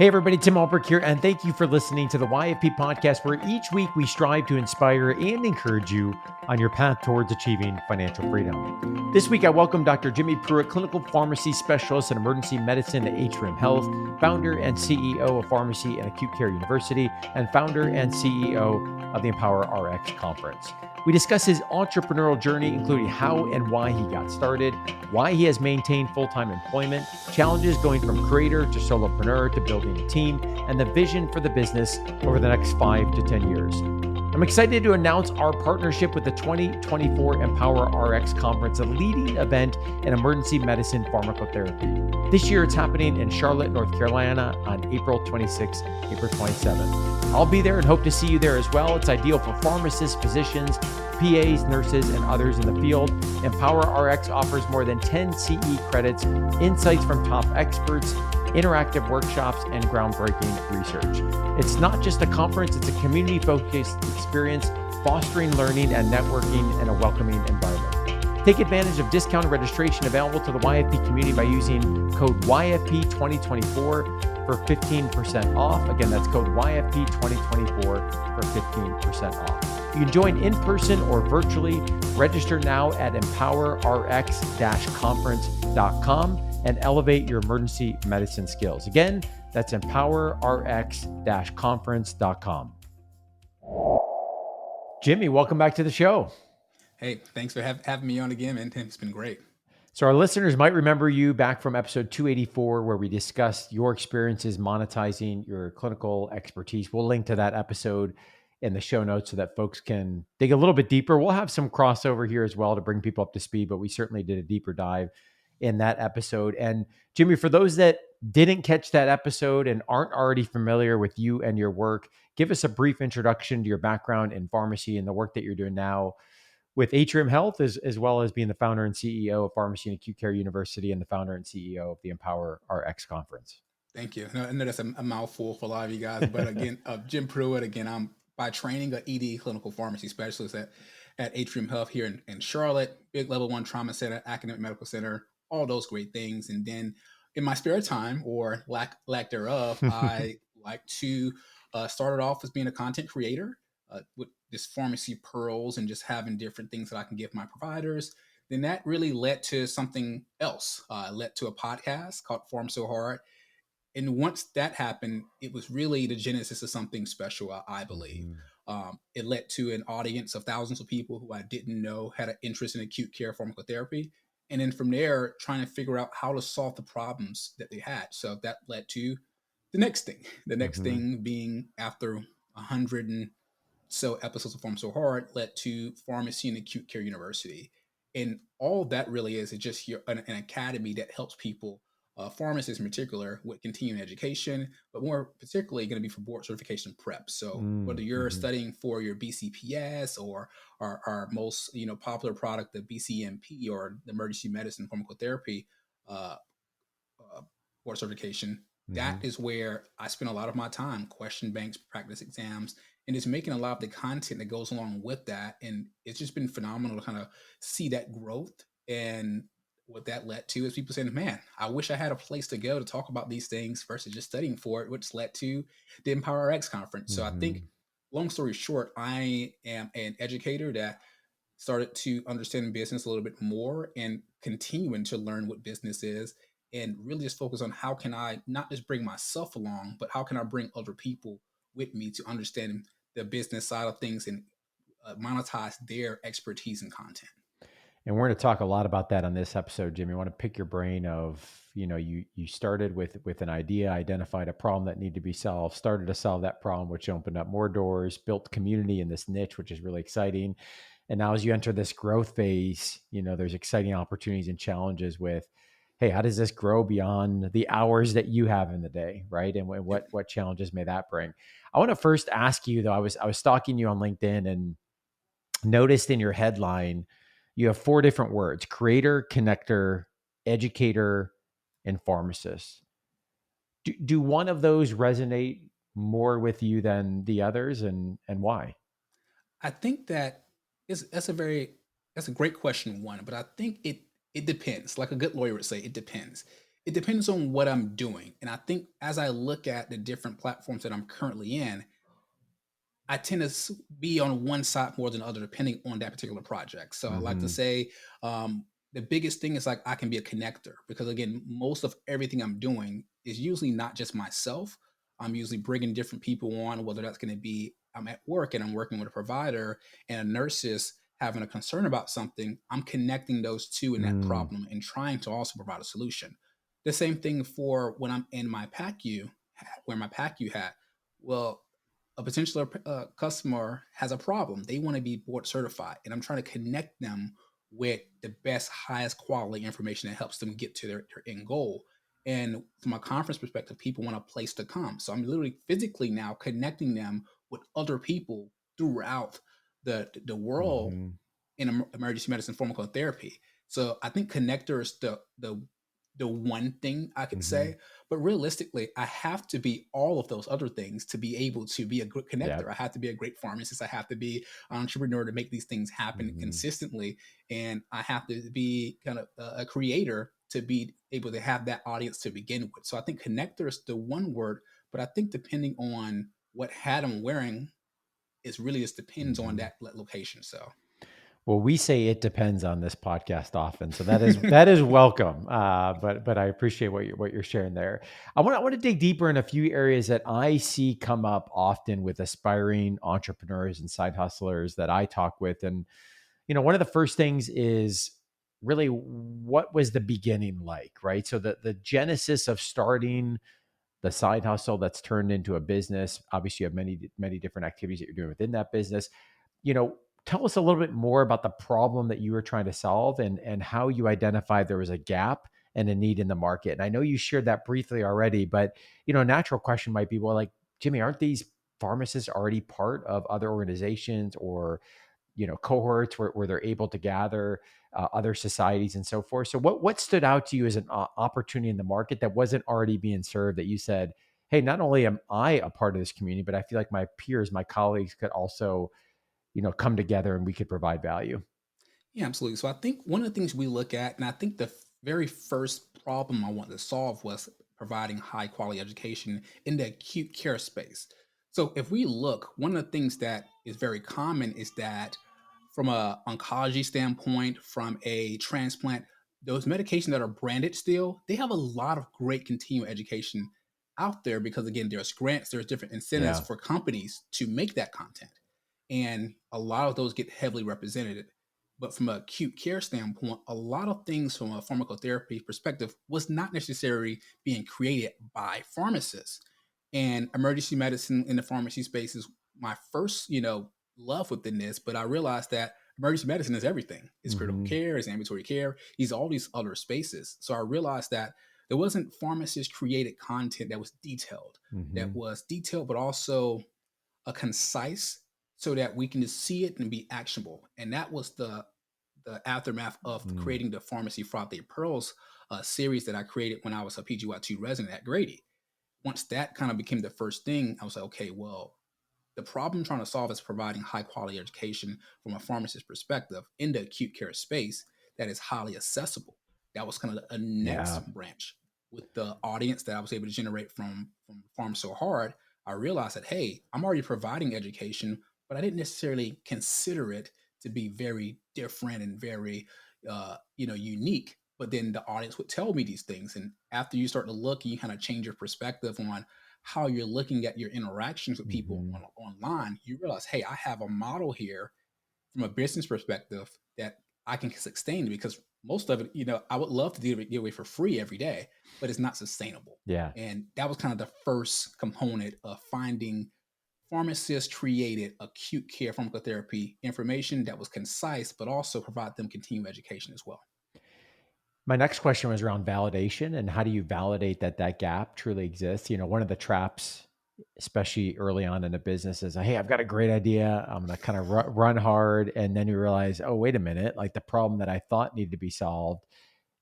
Hey everybody, Tim Albrick here, and thank you for listening to the YFP podcast, where each week we strive to inspire and encourage you on your path towards achieving financial freedom. This week I welcome Dr. Jimmy Pruitt, clinical pharmacy specialist in emergency medicine at Atrium Health, founder and CEO of Pharmacy and Acute Care University, and founder and CEO of the EMPowerRx Conference. We discuss his entrepreneurial journey, including how and why he got started, why he has maintained full-time employment, challenges going from creator to solopreneur to building a team, and the vision for the business over the next 5 to 10 years. I'm excited to announce our partnership with the 2024 EMPowerRx Conference, a leading event in emergency medicine pharmacotherapy. This year it's happening in Charlotte, North Carolina on April 26th, April 27th. I'll be there and hope to see you there as well. It's ideal for pharmacists, physicians, PAs, nurses, and others in the field. EMPowerRx offers more than 10 CE credits, insights from top experts, interactive workshops, and groundbreaking research. It's not just a conference, it's a community-focused experience, fostering learning and networking in a welcoming environment. Take advantage of discounted registration available to the YFP community by using code YFP2024 for 15% off. Again, that's code YFP2024 for 15% off. You can join in person or virtually. Register now at empowerrx-conference.com and elevate your emergency medicine skills. Again, that's empowerrx-conference.com. Jimmy, welcome back to the show. Hey, thanks for having me on again, man. It's been great. So our listeners might remember you back from episode 284, where we discussed your experiences monetizing your clinical expertise. We'll link to that episode in the show notes so that folks can dig a little bit deeper. We'll have some crossover here as well to bring people up to speed, but we certainly did a deeper dive in that episode. And Jimmy, for those that didn't catch that episode and aren't already familiar with you and your work, give us a brief introduction to your background in pharmacy and the work that you're doing now with Atrium Health, as well as being the founder and CEO of Pharmacy and Acute Care University and the founder and CEO of the EMPowerRx Conference. Thank you. I know that's a mouthful for a lot of you guys, but again, Jim Pruitt, again, I'm by training an ED clinical pharmacy specialist at Atrium Health here in Charlotte, big level 1 trauma center, academic medical center, all those great things. And then in my spare time, or lack thereof, I like to start it off as being a content creator with this pharmacy pearls and just having different things that I can give my providers. Then that really led to something else. Led to a podcast called Pharm So Hard. And once that happened, it was really the genesis of something special, I believe. It led to an audience of thousands of people who I didn't know had an interest in acute care pharmacotherapy. And then from there, trying to figure out how to solve the problems that they had. So that led to the next thing. The next thing being, after 100 and so episodes of Pharm So Hard, led to Pharmacy and Acute Care University. And all that really is just an academy that helps people, pharmacists in particular, with continuing education, but more particularly going to be for board certification prep. So whether you're studying for your BCPS or our most popular product, the BCMP, or the emergency medicine pharmacotherapy board certification, that is where I spend a lot of my time: question banks, practice exams, and it's making a lot of the content that goes along with that. And it's just been phenomenal to kind of see that growth. And what that led to is people saying, man, I wish I had a place to go to talk about these things versus just studying for it, which led to the EMPowerRx Conference. So I think, long story short, I am an educator that started to understand business a little bit more and continuing to learn what business is, and really just focus on how can I not just bring myself along, but how can I bring other people with me to understand the business side of things and monetize their expertise and content. And we're going to talk a lot about that on this episode, Jimmy. I want to pick your brain of, you started with an idea, identified a problem that needed to be solved, started to solve that problem, which opened up more doors, built community in this niche, which is really exciting. And now as you enter this growth phase, there's exciting opportunities and challenges with, hey, how does this grow beyond the hours that you have in the day, right? And what challenges may that bring? I want to first ask you, though, I was stalking you on LinkedIn and noticed in your headline, you have 4 different words: creator, connector, educator, and pharmacist. Do one of those resonate more with you than the others, and why? I think that's a great question, one, but I think it depends. Like a good lawyer would say, it depends. It depends on what I'm doing. And I think as I look at the different platforms that I'm currently in, I tend to be on one side more than the other, depending on that particular project. So I like to Mm-hmm. say the biggest thing is like I can be a connector because again, most of everything I'm doing is usually not just myself. I'm usually bringing different people on, whether that's going to be I'm at work and I'm working with a provider and a nurse is having a concern about something. I'm connecting those two in that Mm, problem and trying to also provide a solution. The same thing for when I'm in my PACU, wear my PACU hat. Well, a potential customer has a problem. They want to be board certified, and I'm trying to connect them with the best, highest quality information that helps them get to their end goal. And from a conference perspective, people want a place to come. So I'm literally physically now connecting them with other people throughout the world mm-hmm. in emergency medicine pharmacotherapy. So I think connector is the one thing I could Mm-hmm. say. But realistically, I have to be all of those other things to be able to be a good Yeah. connector. I have to be a great pharmacist. I have to be an entrepreneur to make these things happen Mm-hmm. consistently. And I have to be kind of a creator to be able to have that audience to begin with. So I think connector is the one word, but I think depending on what hat I'm wearing, it really just depends on Mm-hmm. that location. So Well, we say it depends on this podcast often, so that is welcome. But I appreciate what you're sharing there. I want to dig deeper in a few areas that I see come up often with aspiring entrepreneurs and side hustlers that I talk with, and one of the first things is really what was the beginning like, right? So the genesis of starting the side hustle that's turned into a business. Obviously, you have many different activities that you're doing within that business. you know, Tell us a little bit more about the problem that you were trying to solve and how you identified there was a gap and a need in the market. And I know you shared that briefly already, but a natural question might be, well, like, Jimmy, aren't these pharmacists already part of other organizations or cohorts where they're able to gather other societies and so forth? So what stood out to you as an opportunity in the market that wasn't already being served, that you said, hey, not only am I a part of this community, but I feel like my peers, my colleagues could also come together and we could provide value. yeah, absolutely. So I think one of the things we look at, and I think the very first problem I wanted to solve was providing high quality education in the acute care space. So if we look, one of the things that is very common is that from a oncology standpoint, from a transplant, those medications that are branded still, they have a lot of great continuing education out there because again, there's grants, there's different incentives Yeah. for companies to make that content. And a lot of those get heavily represented. But from an acute care standpoint, a lot of things from a pharmacotherapy perspective was not necessarily being created by pharmacists. And emergency medicine in the pharmacy space is my first, love within this. But I realized that emergency medicine is everything. It's critical Hmm. care, it's ambulatory care, these all these other spaces. So I realized that there wasn't pharmacist created content that Hmm. was detailed, but also a concise so that we can just see it and be actionable. And that was the aftermath of Mm. creating the Pharmacy Fraud They Pearls series that I created when I was a PGY2 resident at Grady. Once that kind of became the first thing, I was like, okay, well, the problem I'm trying to solve is providing high quality education from a pharmacist perspective in the acute care space that is highly accessible. That was kind of a next Yeah. branch with the audience that I was able to generate from Farm So Hard. I realized that hey, I'm already providing education, but I didn't necessarily consider it to be very different and very unique. But then the audience would tell me these things, and after you start to look, you kind of change your perspective on how you're looking at your interactions with people Hmm. online, you realize, hey, I have a model here from a business perspective that I can sustain because most of it, I would love to give it away for free every day, but it's not sustainable. Yeah. And that was kind of the first component of finding pharmacists created acute care pharmacotherapy information that was concise, but also provide them continued education as well. My next question was around validation and how do you validate that that gap truly exists? One of the traps, especially early on in a business, is, hey, I've got a great idea. I'm going to kind of run hard. And then you realize, oh, wait a minute, like the problem that I thought needed to be solved,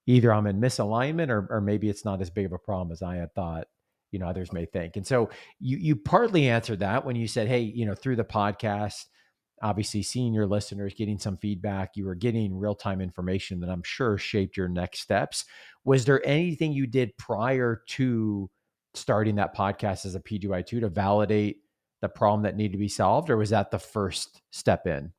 either I'm in misalignment or maybe it's not as big of a problem as I had thought, others may think. And so you partly answered that when you said, hey, through the podcast, obviously seeing your listeners, getting some feedback, you were getting real-time information that I'm sure shaped your next steps. Was there anything you did prior to starting that podcast as a PGY2 to validate the problem that needed to be solved, or was that the first step in?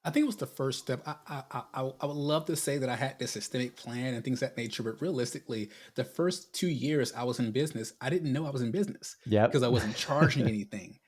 I think it was the first step. I would love to say that I had this systemic plan and things of that nature, but realistically, the first 2 years I was in business, I didn't know I was in business because Yep. I wasn't charging anything.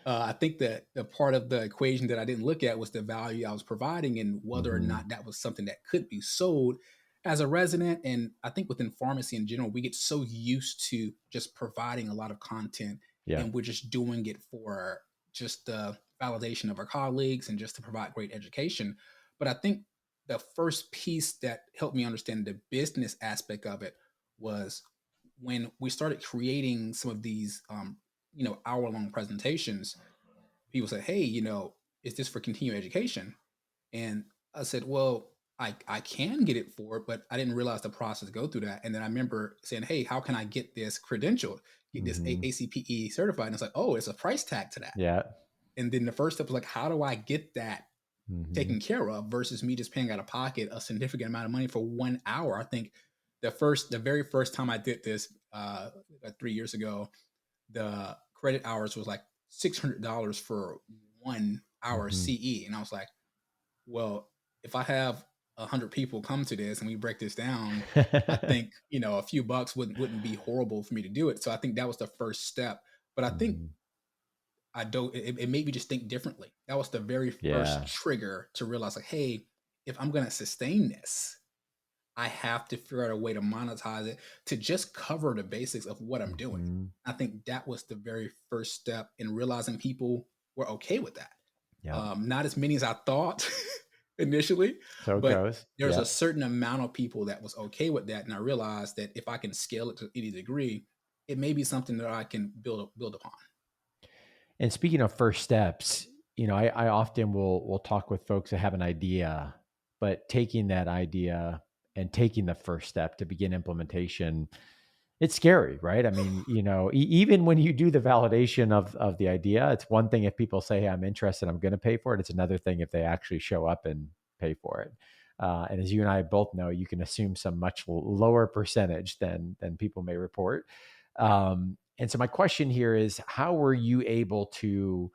I think that the part of the equation that I didn't look at was the value I was providing and whether or Hmm. not that was something that could be sold as a resident. And I think within pharmacy in general, we get so used to just providing a lot of content Yeah. and we're just doing it for just the validation of our colleagues and just to provide great education. But I think the first piece that helped me understand the business aspect of it was when we started creating some of these, hour-long presentations. People said, "Hey, is this for continuing education?" And I said, "Well, I can get it for it, but I didn't realize the process to go through that." And then I remember saying, "Hey, how can I get this credentialed, get this Hmm. ACPE certified?" And it's like, "Oh, it's a price tag to that." Yeah. And then the first step was like, how do I get that Hmm. taken care of versus me just paying out of pocket a significant amount of money for 1 hour? I think the very first time I did this, 3 years ago, the credit hours was like $600 for 1 hour Hmm. CE, and I was like, well, if I have 100 people come to this and we break this down, I think a few bucks wouldn't be horrible for me to do it. So I think that was the first step. But I think Hmm. I don't. It made me just think differently. That was the very first Yeah. trigger to realize, like, hey, if I'm gonna sustain this, I have to figure out a way to monetize it to just cover the basics of what I'm doing. Hmm. I think that was the very first step in realizing people were okay with that. Yep. Not as many as I thought initially, So it but goes. there's a Yep. certain amount of people that was okay with that, and I realized that if I can scale it to any degree, it may be something that I can build upon. And speaking of first steps, I often will talk with folks that have an idea, but taking that idea and taking the first step to begin implementation, it's scary, right? I mean, even when you do the validation of the idea, it's one thing if people say, "Hey, I'm interested, I'm going to pay for it." It's another thing if they actually show up and pay for it. And as you and I both know, you can assume some much lower percentage than people may report. And so my question here is, how were you able to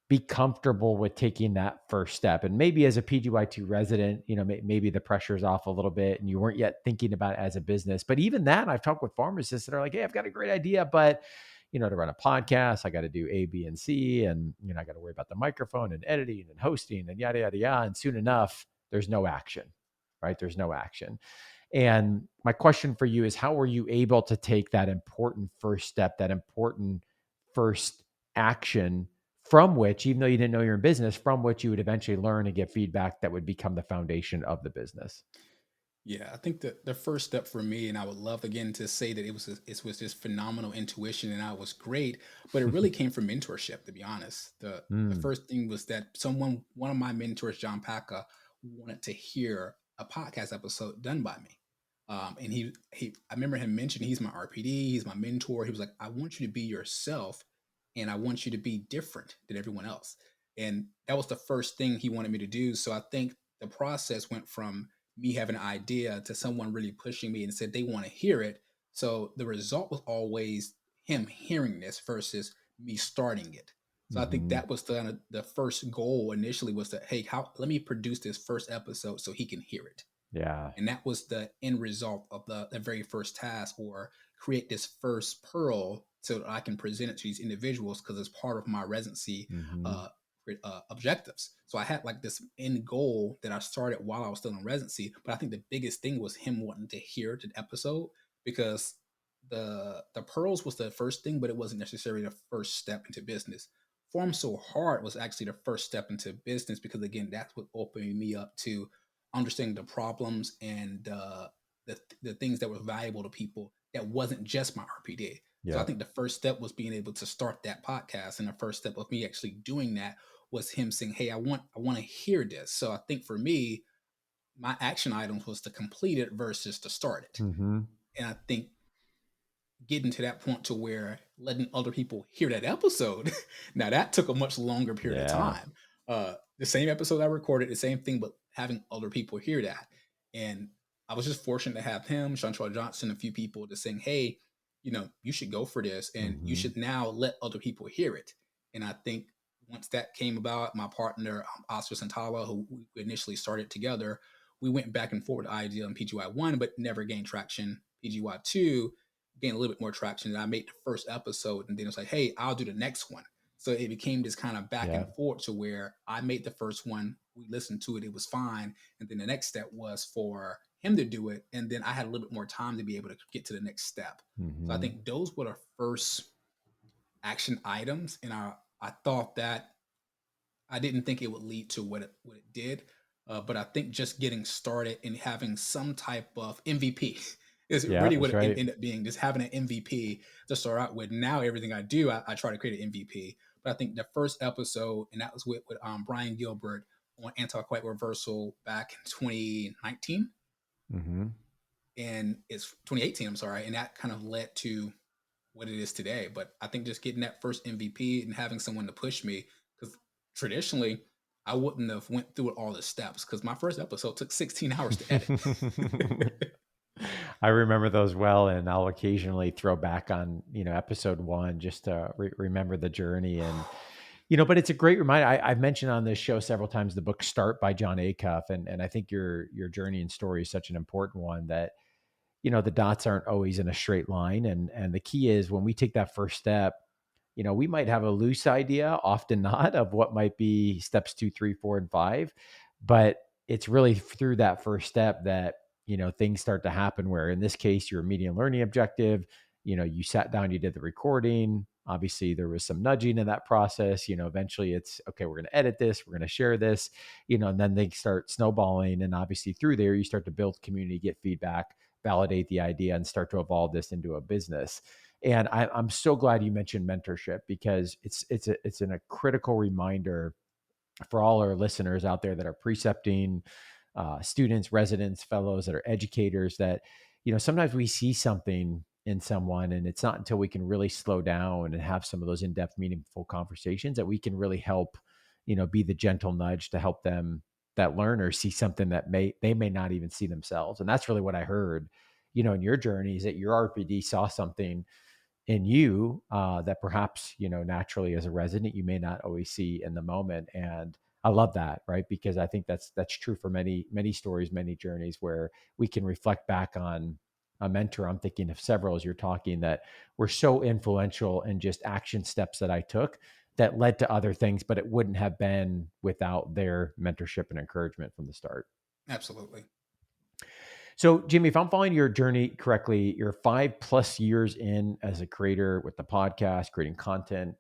be comfortable with taking that first step? And maybe as a PGY2 resident, maybe the pressure's off a little bit and you weren't yet thinking about it as a business. But even that, I've talked with pharmacists that are like, "Hey, I've got a great idea, but to run a podcast, I got to do A, B, and C. And, I got to worry about the microphone and editing and hosting and yada, yada, yada." And soon enough, there's no action, right? There's no action. And my question for you is, how were you able to take that important first step, that important first action from which, even though you didn't know you're in business, from which you would eventually learn and get feedback that would become the foundation of the business? Yeah, I think that the first step for me, and I would love again to say that it was this phenomenal intuition, and I was great, but it really came from mentorship. To be honest, the Mm, first thing was that one of my mentors, John Paca, wanted to hear a podcast episode done by me, and I remember him mentioning he's my RPD, he's my mentor. He was like, "I want you to be yourself, and I want you to be different than everyone else," and that was the first thing he wanted me to do. So I think the process went from me having an idea to someone really pushing me and said they want to hear it. So the result was always him hearing this versus me starting it. So I think hmm. that was the first goal initially was that, hey, how let me produce this first episode so he can hear it. Yeah. And that was the end result of the very first task, or create this first pearl so that I can present it to these individuals because it's part of my residency Hmm. uh, objectives. So I had like this end goal that I started while I was still in residency. But I think the biggest thing was him wanting to hear the episode because the pearls was the first thing, but it wasn't necessarily the first step into business. Form So Hard was actually the first step into business because again, that's what opened me up to understanding the problems and the things that were valuable to people that wasn't just my RPD. So I Yep. think the first step was being able to start that podcast, and the first step of me actually doing that was him saying, "Hey, I want to hear this." So I think for me, my action items was to complete it versus to start it. Hmm. And I think getting to that point to where letting other people hear that episode, now that took a much longer period of Yeah. time. The same episode I recorded, the same thing, but having other people hear that. And I was just fortunate to have him, Chantrell Johnson, a few people just saying, hey, you should go for this and you Hmm. should now let other people hear it. And I think once that came about, my partner, Oscar Santala, who we initially started together, we went back and forth with the idea on PGY1, but never gained traction. PGY2 gained a little bit more traction. And I made the first episode, and then it was like, hey, I'll do the next one. So it became this kind of back Yeah. and forth to where I made the first one, we listened to it, it was fine. And then the next step was for him to do it. And then I had a little bit more time to be able to get to the next step. So I Hmm. think those were the first action items. And I thought that I didn't think it would lead to what it did. But I think just getting started and having some type of MVP is Yeah, really that's what it right. ended up being. Just having an MVP to start out with. Now everything I do, I try to create an MVP. But I think the first episode, and that was with Brian Gilbert on anti-quite reversal back in 2019, Hmm. and it's 2018. I'm sorry, and that kind of led to what it is today. But I think just getting that first MVP and having someone to push me, because traditionally I wouldn't have went through all the steps because my first episode took 16 hours to edit. I remember those well, and I'll occasionally throw back on, episode one just to remember the journey. And, but it's a great reminder. I've mentioned on this show several times the book Start by John Acuff. And I think your journey and story is such an important one that, the dots aren't always in a straight line. And the key is when we take that first step, we might have a loose idea, often not, of what might be steps 2, 3, 4, and 5. But it's really through that first step that, things start to happen where in this case, your median learning objective, you sat down, you did the recording. Obviously, there was some nudging in that process. Eventually it's okay, we're going to edit this, we're going to share this, and then they start snowballing. And obviously, through there, you start to build community, get feedback, validate the idea, and start to evolve this into a business. And I'm so glad you mentioned mentorship because it's a critical reminder for all our listeners out there that are precepting, students, residents, fellows that are educators, that sometimes we see something in someone, and it's not until we can really slow down and have some of those in-depth, meaningful conversations that we can really help, be the gentle nudge to help them, that learner, see something that they may not even see themselves. And that's really what I heard, in your journey, is that your RPD saw something in you, that perhaps, naturally as a resident, you may not always see in the moment. And I love that, right? Because I think that's true for many, many stories, many journeys where we can reflect back on a mentor. I'm thinking of several as you're talking that were so influential in just action steps that I took that led to other things, but it wouldn't have been without their mentorship and encouragement from the start. Absolutely. So, Jimmy, if I'm following your journey correctly, you're 5+ years in as a creator with the podcast, creating content,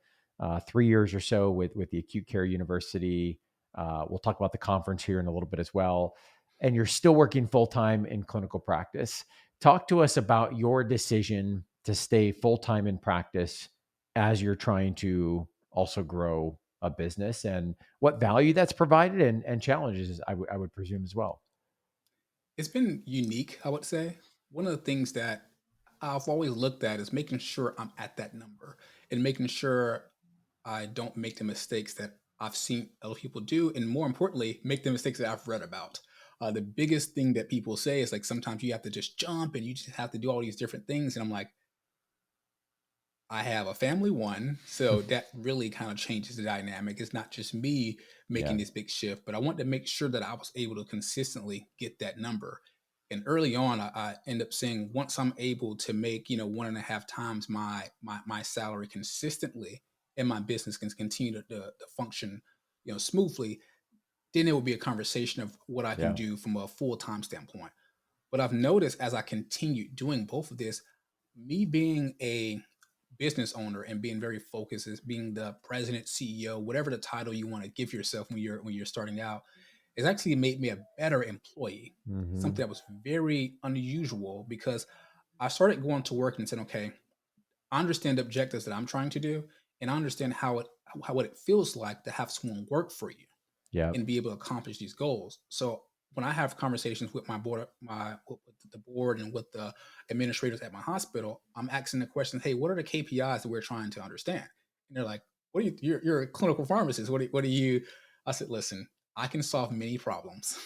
3 years or so with the Acute Care University. We'll talk about the conference here in a little bit as well. And you're still working full time in clinical practice. Talk to us about your decision to stay full time in practice as you're trying to also grow a business, and what value that's provided, and challenges, I would presume as well. It's been unique, I would say. One of the things that I've always looked at is making sure I'm at that number and making sure I don't make the mistakes that I've seen other people do, and more importantly, make the mistakes that I've read about. The biggest thing that people say is like sometimes you have to just jump and you just have to do all these different things, and I'm like, I have a family one, so that really kind of changes the dynamic. It's not just me making Yeah. this big shift, but I want to make sure that I was able to consistently get that number. And early on, I end up saying once I'm able to make 1.5 times my salary consistently, and my business can continue to function smoothly, then it will be a conversation of what I can Yeah. do from a full time standpoint. But I've noticed as I continue doing both of this, me being a business owner and being very focused as being the president, CEO, whatever the title you want to give yourself when you're starting out, it's actually made me a better employee. Hmm. Something that was very unusual because I started going to work and said, okay, I understand the objectives that I'm trying to do, and I understand how what it feels like to have someone work for you Yeah. and be able to accomplish these goals. So when I have conversations with with the board and with the administrators at my hospital, I'm asking the question, "Hey, what are the KPIs that we're trying to understand?" And they're like, "What are you? You're a clinical pharmacist. What are you I said, listen, I can solve many problems.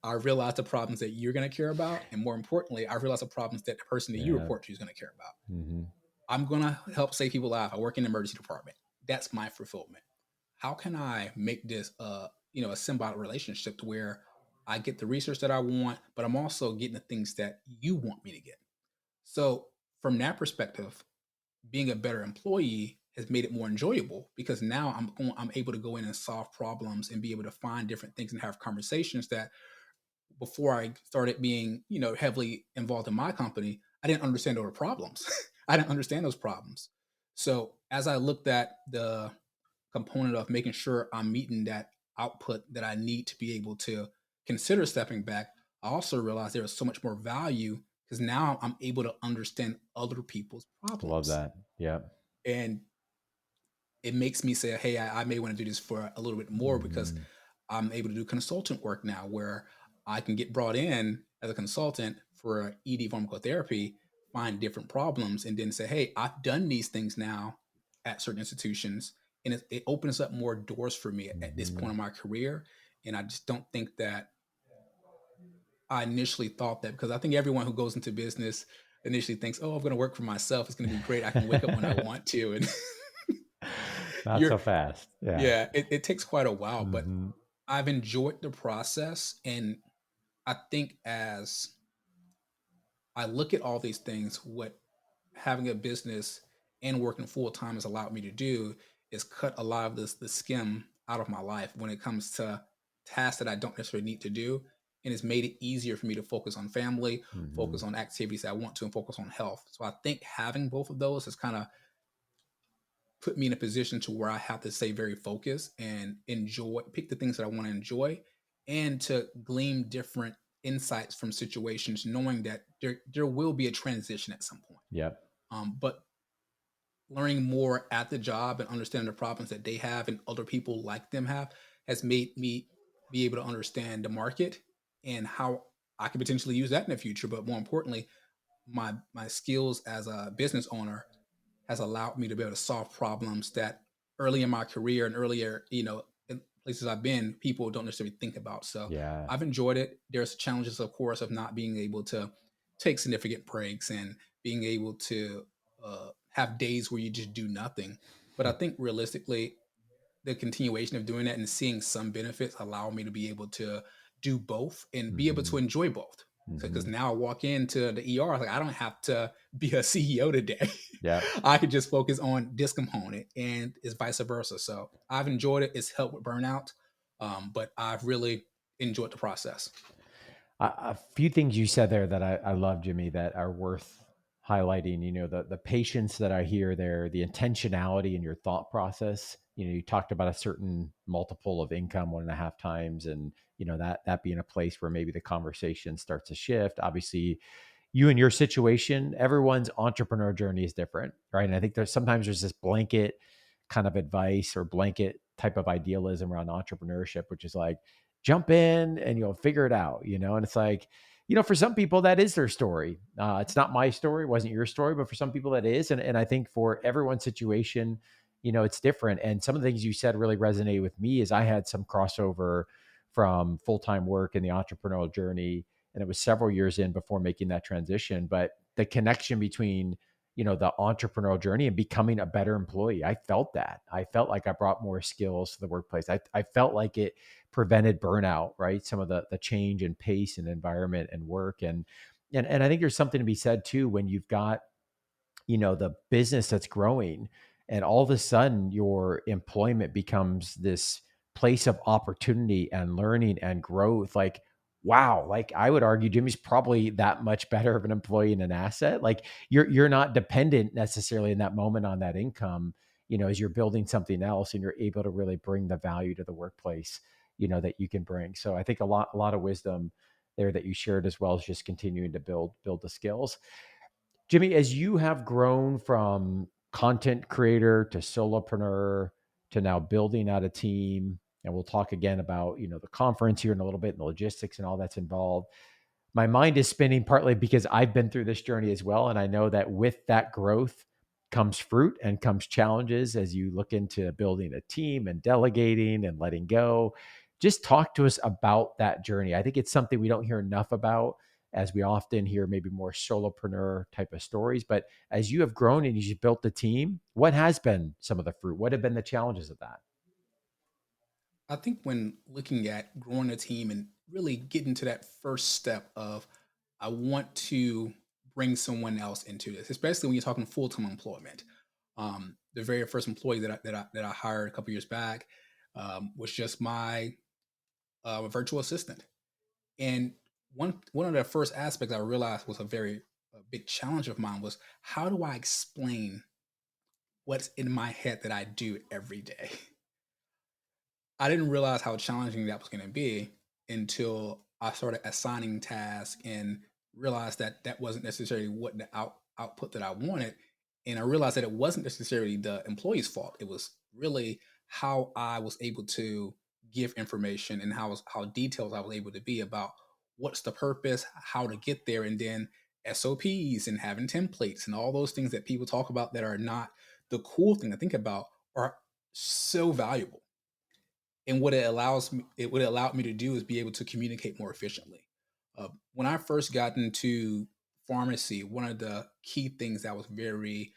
I realize the problems that you're going to care about. And more importantly, I realize the problems that the person that you Yeah. report to is going to care about. Mm-hmm. I'm going to help save people lives. I work in the emergency department. That's my fulfillment. How can I make this a symbiotic relationship to where I get the research that I want, but I'm also getting the things that you want me to get. So from that perspective, being a better employee has made it more enjoyable because now I'm able to go in and solve problems and be able to find different things and have conversations that before I started being, heavily involved in my company, I didn't understand those problems. I didn't understand those problems. So as I looked at the component of making sure I'm meeting that output that I need to be able to consider stepping back, I also realized there is so much more value because now I'm able to understand other people's Love problems. that. Yeah. And it makes me say, hey, I may want to do this for a little bit more because Mm-hmm. I'm able to do consultant work now where I can get brought in as a consultant for ED pharmacotherapy, find different problems, and then say, hey, I've done these things now at certain institutions. And it opens up more doors for me at this Mm-hmm. point in my career. And I just don't think that I initially thought that because I think everyone who goes into business initially thinks, oh, I'm going to work for myself. It's going to be great. I can wake up when I want to. And Not you're so fast. Yeah. Yeah, it takes quite a while, but Mm-hmm. I've enjoyed the process. And I think as I look at all these things, what having a business and working full time has allowed me to do is cut a lot of the skim out of my life when it comes to tasks that I don't necessarily need to do. And it's made it easier for me to focus on family, Mm-hmm. focus on activities that I want to, and focus on health. So I think having both of those has kind of put me in a position to where I have to stay very focused and pick the things that I want to enjoy, and to glean different insights from situations, knowing that there will be a transition at some point. Yep. But learning more at the job and understanding the problems that they have and other people like them have has made me be able to understand the market and how I could potentially use that in the future. But more importantly, my skills as a business owner has allowed me to be able to solve problems that early in my career and earlier, in places I've been, people don't necessarily think about. So Yeah. I've enjoyed it. There's challenges, of course, of not being able to take significant breaks and being able to have days where you just do nothing. But I think realistically, the continuation of doing that and seeing some benefits allow me to be able to do both and be able Mm-hmm. to enjoy both. Mm-hmm. Because now I walk into the ER, like I don't have to be a CEO today. Yep. I could just focus on this component, and it's vice versa. So I've enjoyed it. It's helped with burnout, but I've really enjoyed the process. A few things you said there that I love, Jimmy, that are worth highlighting. The patience that I hear there, the intentionality in your thought process. You talked about a certain multiple of income, 1.5 times, and that being a place where maybe the conversation starts to shift. Obviously, you and your situation, everyone's entrepreneur journey is different, right? And I think there's this blanket kind of advice or blanket type of idealism around entrepreneurship, which is like, jump in and you'll figure it out, and it's like, for some people that is their story. It's not my story, it wasn't your story, but for some people that is. And I think for everyone's situation, it's different. And some of the things you said really resonated with me is I had some crossover from full-time work in the entrepreneurial journey, and it was several years in before making that transition. But the connection between the entrepreneurial journey and becoming a better employee, I felt that. I felt like I brought more skills to the workplace. I felt like it prevented burnout, right? Some of the change in pace and environment and work. And I think there's something to be said too when you've got the business that's growing, and all of a sudden your employment becomes this place of opportunity and learning and growth. Like, wow, like I would argue Jimmy's probably that much better of an employee and an asset. Like you're not dependent necessarily in that moment on that income, as you're building something else and you're able to really bring the value to the workplace, that you can bring. So I think a lot of wisdom there that you shared, as well as just continuing to build the skills. Jimmy, as you have grown from content creator to solopreneur to now building out a team, and we'll talk again about, the conference here in a little bit and the logistics and all that's involved. My mind is spinning partly because I've been through this journey as well. And I know that with that growth comes fruit and comes challenges as you look into building a team and delegating and letting go. Just talk to us about that journey. I think it's something we don't hear enough about, as we often hear maybe more solopreneur type of stories. But as you have grown and you've built the team, what has been some of the fruit? What have been the challenges of that? I think when looking at growing a team and really getting to that first step of, I want to bring someone else into this, especially when you're talking full time employment. The very first employee that I hired a couple years back was just my virtual assistant, and one of the first aspects I realized was a big challenge of mine was, how do I explain what's in my head that I do every day? I didn't realize how challenging that was going to be until I started assigning tasks and realized that that wasn't necessarily what the output that I wanted. And I realized that it wasn't necessarily the employee's fault. It was really how I was able to give information and how detailed I was able to be about what's the purpose, how to get there, and then SOPs and having templates and all those things that people talk about that are not the cool thing to think about are so valuable. And what it allowed me to do is be able to communicate more efficiently. When I first got into pharmacy, one of the key things I was very,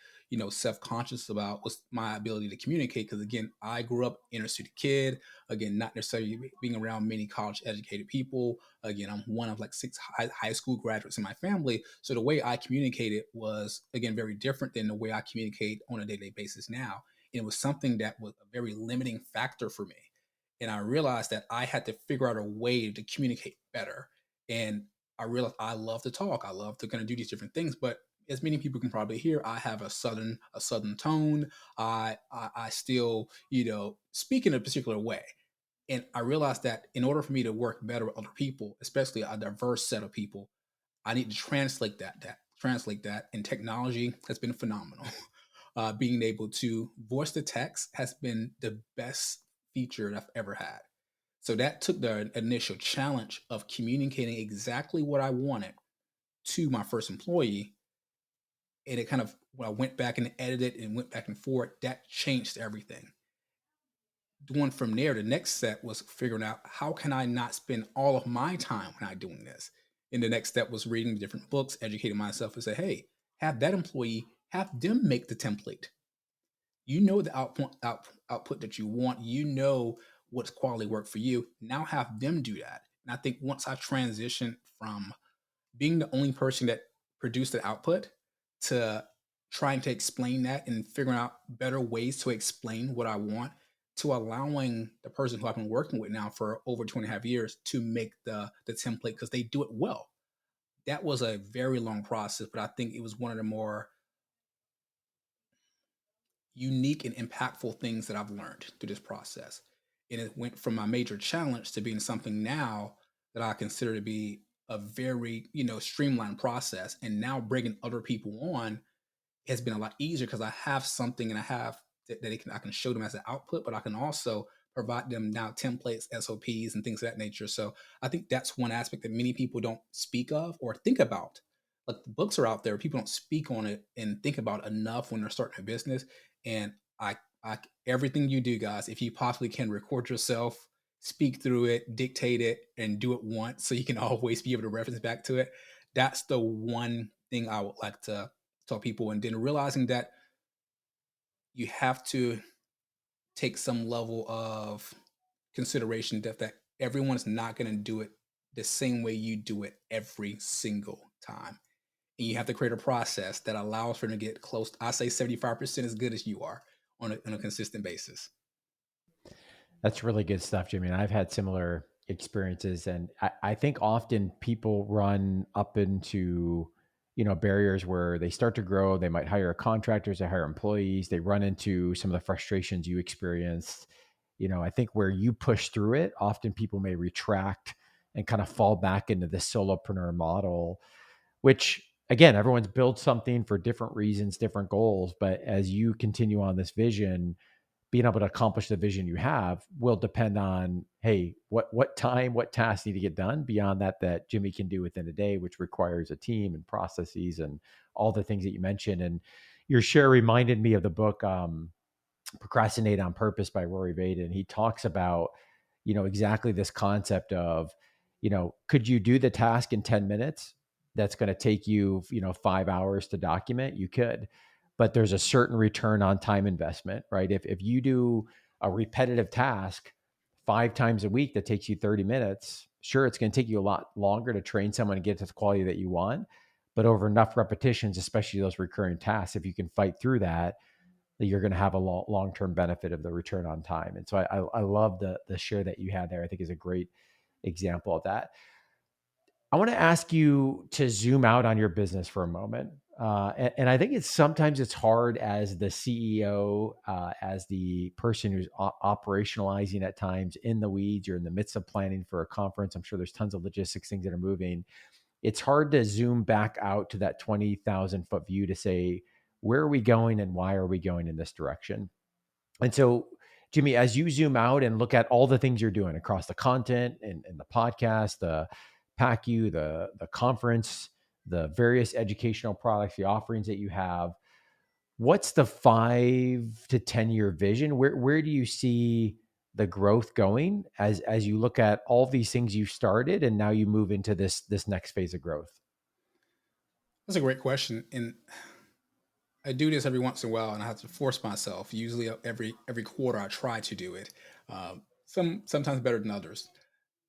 self-conscious about was my ability to communicate. Because again, I grew up inner city kid. Again, not necessarily being around many college educated people. Again, I'm one of like six high school graduates in my family. So the way I communicated was, again, very different than the way I communicate on a day-to-day basis now. And it was something that was a very limiting factor for me, and I realized that I had to figure out a way to communicate better. And I realized I love to talk. I love to kind of do these different things, but as many people can probably hear, I have a southern tone. I still speak in a particular way, and I realized that in order for me to work better with other people, especially a diverse set of people, I need to translate that. And technology has been phenomenal. Being able to voice to text has been the best feature I've ever had. So that took the initial challenge of communicating exactly what I wanted to my first employee. And it kind of, when I went back and edited and went back and forth, that changed everything. Going from there, the next step was figuring out, how can I not spend all of my time when I'm doing this? And the next step was reading different books, educating myself, and say, hey, have that employee, have them make the template. You know the output that you want. You know what's quality work for you. Now have them do that. And I think once I transitioned from being the only person that produced the output to trying to explain that and figuring out better ways to explain what I want, to allowing the person who I've been working with now for over 2.5 years to make the template because they do it well. That was a very long process, but I think it was one of the more unique and impactful things that I've learned through this process. And it went from my major challenge to being something now that I consider to be a very, streamlined process. And now bringing other people on has been a lot easier because I have something, and I have that I can show them as an output, but I can also provide them now templates, SOPs, and things of that nature. So I think that's one aspect that many people don't speak of or think about. Like, the books are out there, people don't speak on it and think about it enough when they're starting a business. And I everything you do, guys, if you possibly can, record yourself, speak through it, dictate it, and do it once so you can always be able to reference back to it. That's the one thing I would like to tell people. And then realizing that you have to take some level of consideration that everyone's not going to do it the same way you do it every single time. And you have to create a process that allows for them to get close. I say 75% as good as you are on a consistent basis. That's really good stuff, Jimmy. And I've had similar experiences. And I think often people run up into, barriers where they start to grow. They might hire contractors, they hire employees, they run into some of the frustrations you experienced. I think where you push through it, often people may retract and kind of fall back into the solopreneur model, which again, everyone's built something for different reasons, different goals. But as you continue on this vision, being able to accomplish the vision you have will depend on, hey, what time, what tasks need to get done beyond that Jimmy can do within a day, which requires a team and processes and all the things that you mentioned. And your share reminded me of the book Procrastinate on Purpose by Rory Vaden. He talks about, exactly this concept of, could you do the task in 10 minutes? That's going to take you, 5 hours to document. You could, but there's a certain return on time investment, right? If you do a repetitive task 5 times a week that takes you 30 minutes, sure, it's going to take you a lot longer to train someone to get to the quality that you want. But over enough repetitions, especially those recurring tasks, if you can fight through that, you're going to have a long-term benefit of the return on time. And so I love the share that you had there. I think is a great example of that. I want to ask you to zoom out on your business for a moment. And I think sometimes it's hard as the CEO, as the person who's operationalizing at times in the weeds. You're in the midst of planning for a conference. I'm sure there's tons of logistics things that are moving. It's hard to zoom back out to that 20,000 foot view to say, where are we going and why are we going in this direction? And so, Jimmy, as you zoom out and look at all the things you're doing across the content and the podcast, the PACU, the conference, the various educational products, the offerings that you have, what's the 5 to 10 year vision? Where do you see the growth going as you look at all these things you started and now you move into this next phase of growth? That's a great question, and I do this every once in a while, and I have to force myself. Usually, every quarter, I try to do it. Sometimes better than others.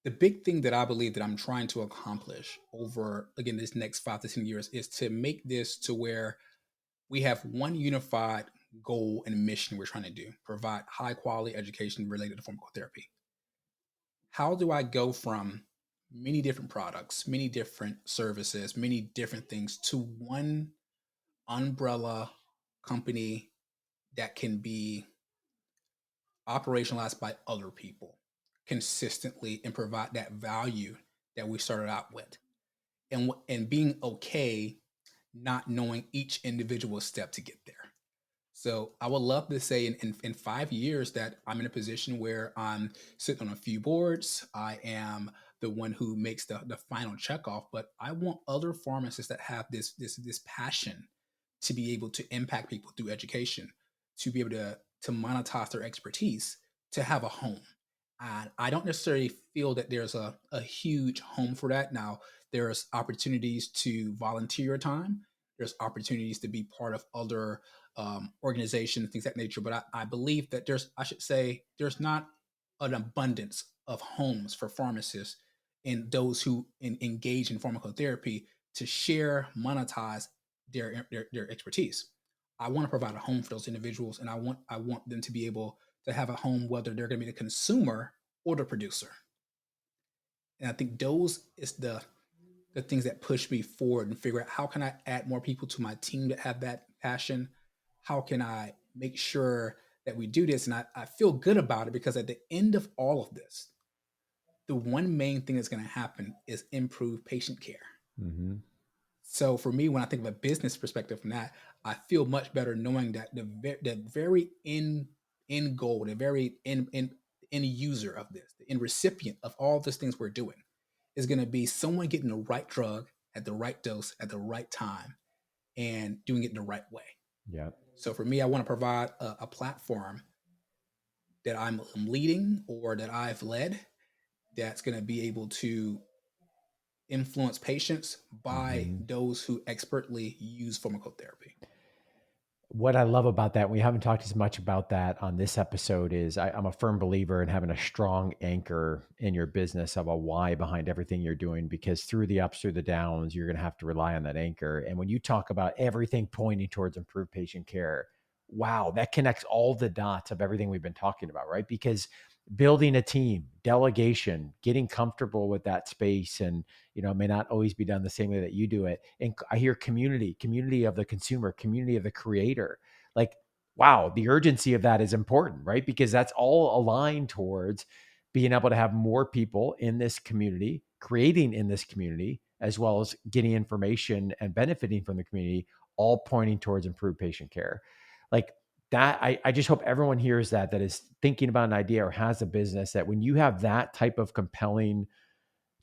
The big thing that I believe that I'm trying to accomplish over again this next 5 to 10 years is to make this to where we have one unified goal and mission we're trying to do: provide high quality education related to pharmacotherapy. How do I go from many different products, many different services, many different things to one umbrella company that can be operationalized by other people consistently and provide that value that we started out with, and being okay not knowing each individual step to get there. So I would love to say in 5 years that I'm in a position where I'm sitting on a few boards. I am the one who makes the final checkoff, but I want other pharmacists that have this passion to be able to impact people through education, to be able to monetize their expertise, to have a home. And I don't necessarily feel that there's a huge home for that. Now, there's opportunities to volunteer your time. There's opportunities to be part of other organizations, things of that nature. But I believe that I should say, there's not an abundance of homes for pharmacists and those who engage in pharmacotherapy to share, monetize their expertise. I want to provide a home for those individuals, and I want them to be able to have a home, whether they're going to be the consumer or the producer. And I think those is the things that push me forward and figure out how can I add more people to my team that have that passion. How can I make sure that we do this? And I feel good about it because at the end of all of this, the one main thing that's going to happen is improve patient care. Mm-hmm. So for me, when I think of a business perspective from that, I feel much better knowing that the very end goal, the very end user of this, the end recipient of all these things we're doing, is going to be someone getting the right drug at the right dose at the right time and doing it in the right way. Yeah. So for me, I want to provide a platform that I'm leading or that I've led that's going to be able to influence patients by Mm-hmm. those who expertly use pharmacotherapy. What I love about that, we haven't talked as much about that on this episode, is I'm a firm believer in having a strong anchor in your business of a why behind everything you're doing, because through the ups, through the downs, you're going to have to rely on that anchor. And when you talk about everything pointing towards improved patient care, wow, that connects all the dots of everything we've been talking about, right? Because building a team, delegation, getting comfortable with that space, and it may not always be done the same way that you do it. And I hear community of the consumer, community of the creator. Like, wow, the urgency of that is important, right? Because that's all aligned towards being able to have more people in this community, creating in this community, as well as getting information and benefiting from the community, all pointing towards improved patient care. Like that, I just hope everyone hears that is thinking about an idea or has a business, that when you have that type of compelling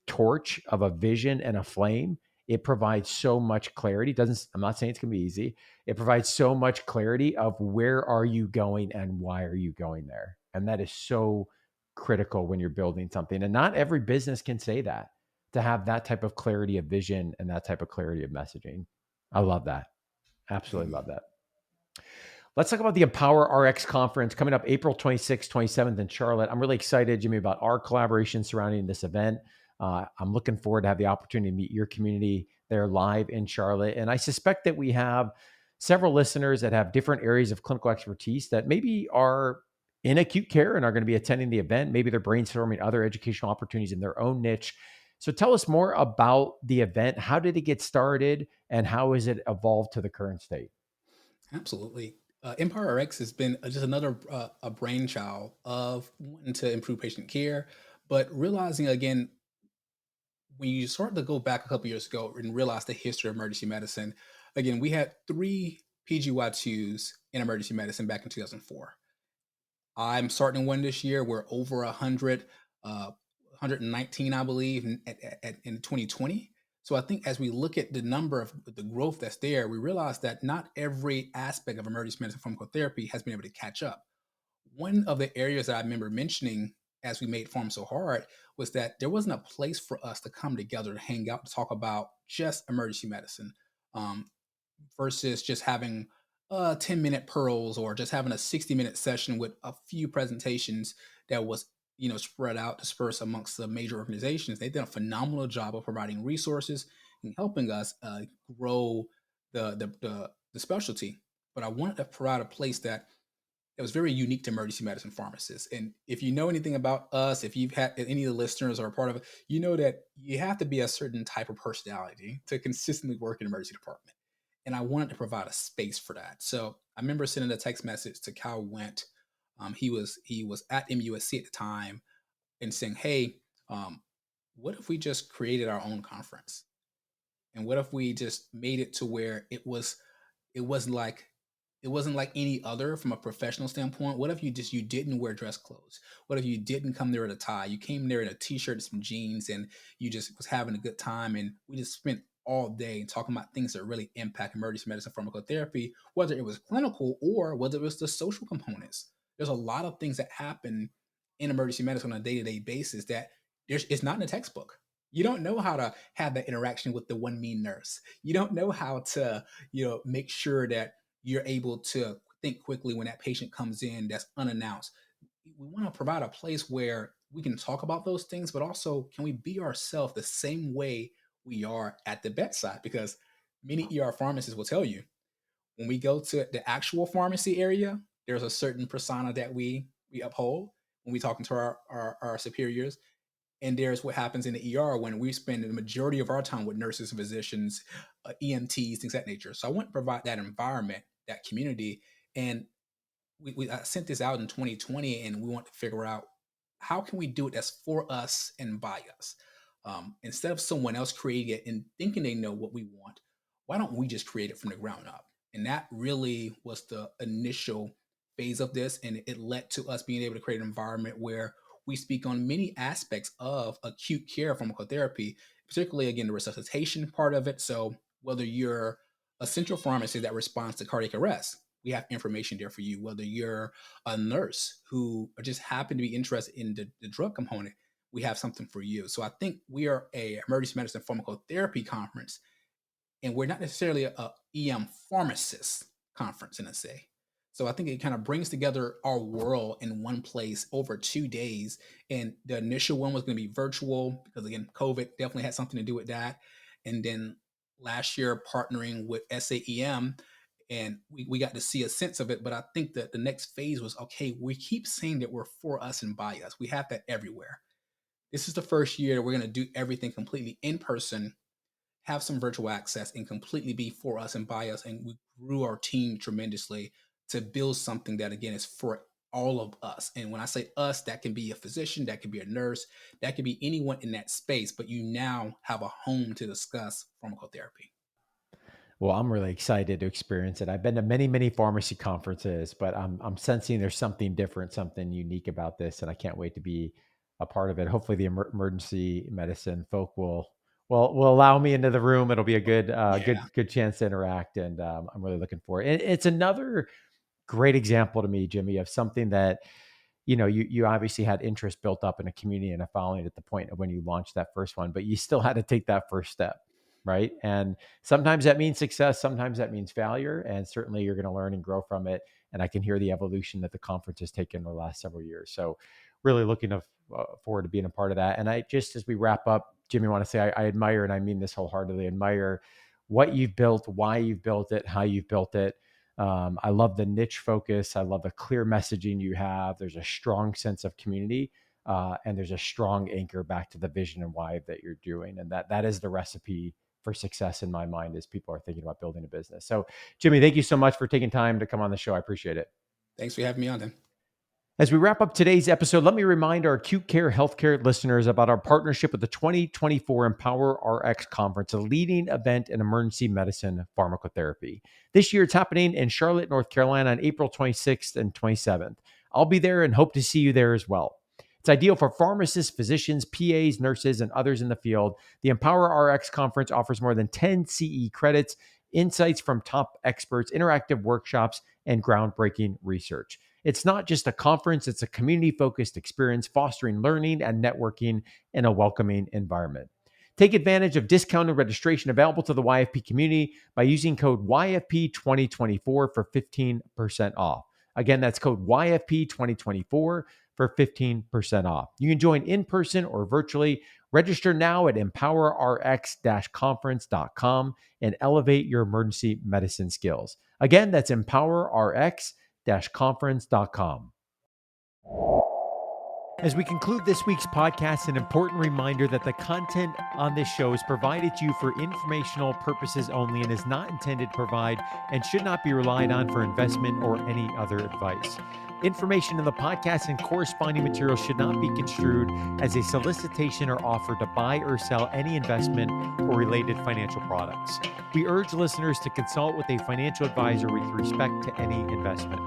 torch of a vision and a flame, it provides so much clarity. I'm not saying it's going to be easy. It provides so much clarity of where are you going and why are you going there. And that is so critical when you're building something. And not every business can say that, to have that type of clarity of vision and that type of clarity of messaging. I love that. Absolutely love that. Let's talk about the EMPowerRx Conference coming up April 26th, 27th in Charlotte. I'm really excited, Jimmy, about our collaboration surrounding this event. I'm looking forward to have the opportunity to meet your community there live in Charlotte. And I suspect that we have several listeners that have different areas of clinical expertise that maybe are in acute care and are going to be attending the event. Maybe they're brainstorming other educational opportunities in their own niche. So tell us more about the event. How did it get started and how has it evolved to the current state? Absolutely. EMPowerRx has been just another a brainchild of wanting to improve patient care, but realizing again, when you start to go back a couple years ago and realize the history of emergency medicine, again, we had three PGY2s in emergency medicine back in 2004. I'm starting one this year. We're over 100, 119, I believe, in 2020. So I think as we look at the number of the growth that's there, we realize that not every aspect of emergency medicine pharmacotherapy has been able to catch up. One of the areas that I remember mentioning as we made Pharm so hard was that there wasn't a place for us to come together to hang out to talk about just emergency medicine. Um, versus just having 10-minute pearls or just having a 60-minute session with a few presentations that was spread out dispersed amongst the major organizations. They did a phenomenal job of providing resources and helping us grow the specialty. But I wanted to provide a place that was very unique to emergency medicine pharmacists. And if you know anything about us, if you've had any of the listeners are a part of it, you know that you have to be a certain type of personality to consistently work in emergency department. And I wanted to provide a space for that. So I remember sending a text message to Kyle Went. He was at MUSC at the time and saying, "Hey, what if we just created our own conference? And what if we just made it to where it wasn't like it wasn't like any other from a professional standpoint. What if you didn't wear dress clothes? What if you didn't come there in a tie? You came there in a t-shirt and some jeans and you just was having a good time and we just spent all day talking about things that really impact emergency medicine pharmacotherapy, whether it was clinical or whether it was the social components. There's a lot of things that happen in emergency medicine on a day-to-day basis that it's not in a textbook. You don't know how to have that interaction with the one mean nurse. You don't know how to, make sure that you're able to think quickly when that patient comes in that's unannounced. We want to provide a place where we can talk about those things, but also can we be ourselves the same way we are at the bedside? Because many ER pharmacists will tell you when we go to the actual pharmacy area, there's a certain persona that we uphold when we talking to our superiors. And there's what happens in the ER when we spend the majority of our time with nurses, physicians, EMTs, things of that nature. So I want to provide that environment, that community. And I sent this out in 2020, and we want to figure out how can we do it that's for us and by us. Instead of someone else creating it and thinking they know what we want, why don't we just create it from the ground up? And that really was the initial phase of this, and it led to us being able to create an environment where we speak on many aspects of acute care pharmacotherapy, particularly again the resuscitation part of it. So whether you're a central pharmacy that responds to cardiac arrest, we have information there for you. Whether you're a nurse who just happen to be interested in the drug component, we have something for you. So I think we are a emergency medicine pharmacotherapy conference, and we're not necessarily a EM pharmacist conference in a say. So I think it kind of brings together our world in one place over 2 days. And the initial one was going to be virtual because again, COVID definitely had something to do with that. And then last year partnering with SAEM, and we got to see a sense of it. But I think that the next phase was, okay, we keep saying that we're for us and by us. We have that everywhere. This is the first year that we're going to do everything completely in person, have some virtual access, and completely be for us and by us. And we grew our team tremendously to build something that, again, is for all of us. And when I say us, that can be a physician, that can be a nurse, that can be anyone in that space, but you now have a home to discuss pharmacotherapy. Well, I'm really excited to experience it. I've been to many, many pharmacy conferences, but I'm sensing there's something different, something unique about this, and I can't wait to be a part of it. Hopefully, the emergency medicine folk will will allow me into the room. It'll be a good, Yeah. good chance to interact, and I'm really looking forward. It's another great example to me, Jimmy, of something that you obviously had interest built up in a community and a following at the point of when you launched that first one, but you still had to take that first step, right? And sometimes that means success, sometimes that means failure, and certainly you're going to learn and grow from it. And I can hear the evolution that the conference has taken in the last several years. So really looking forward to being a part of that. And I just, as we wrap up, Jimmy, want to say I admire, and I mean this wholeheartedly, admire what you've built, why you've built it, how you've built it. I love the niche focus. I love the clear messaging you have. There's a strong sense of community, and there's a strong anchor back to the vision and why that you're doing. And that is the recipe for success in my mind as people are thinking about building a business. So, Jimmy, thank you so much for taking time to come on the show. I appreciate it. Thanks for having me on, then. As we wrap up today's episode, let me remind our Acute Care Healthcare listeners about our partnership with the 2024 EMPowerRx Conference, a leading event in emergency medicine pharmacotherapy. This year, it's happening in Charlotte, North Carolina on April 26th and 27th. I'll be there and hope to see you there as well. It's ideal for pharmacists, physicians, PAs, nurses, and others in the field. The EMPowerRx Conference offers more than 10 CE credits, insights from top experts, interactive workshops, and groundbreaking research. It's not just a conference, it's a community-focused experience fostering learning and networking in a welcoming environment. Take advantage of discounted registration available to the YFP community by using code YFP2024 for 15% off. Again, that's code YFP2024 for 15% off. You can join in person or virtually. Register now at empowerrx-conference.com and elevate your emergency medicine skills. Again, that's empowerrx-conference.com. As we conclude this week's podcast, an important reminder that the content on this show is provided to you for informational purposes only and is not intended to provide and should not be relied on for investment or any other advice. Information in the podcast and corresponding materials should not be construed as a solicitation or offer to buy or sell any investment or related financial products. We urge listeners to consult with a financial advisor with respect to any investment.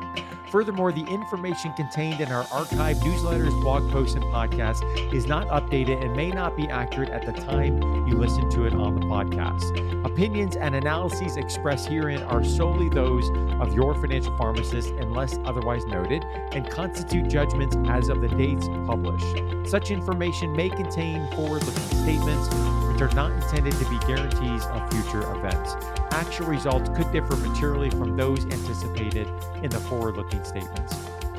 Furthermore, the information contained in our archived newsletters, blog posts, and podcasts is not updated and may not be accurate at the time you listen to it on the podcast. Opinions and analyses expressed herein are solely those of your financial pharmacist unless otherwise noted and constitute judgments as of the dates published. Such information may contain forward-looking statements which are not intended to be guarantees of future events. Actual results could differ materially from those anticipated in the forward-looking statements.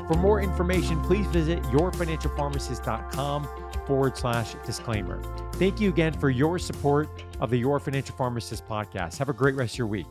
For more information, please visit yourfinancialpharmacist.com/disclaimer. Thank you again for your support of the Your Financial Pharmacist podcast. Have a great rest of your week.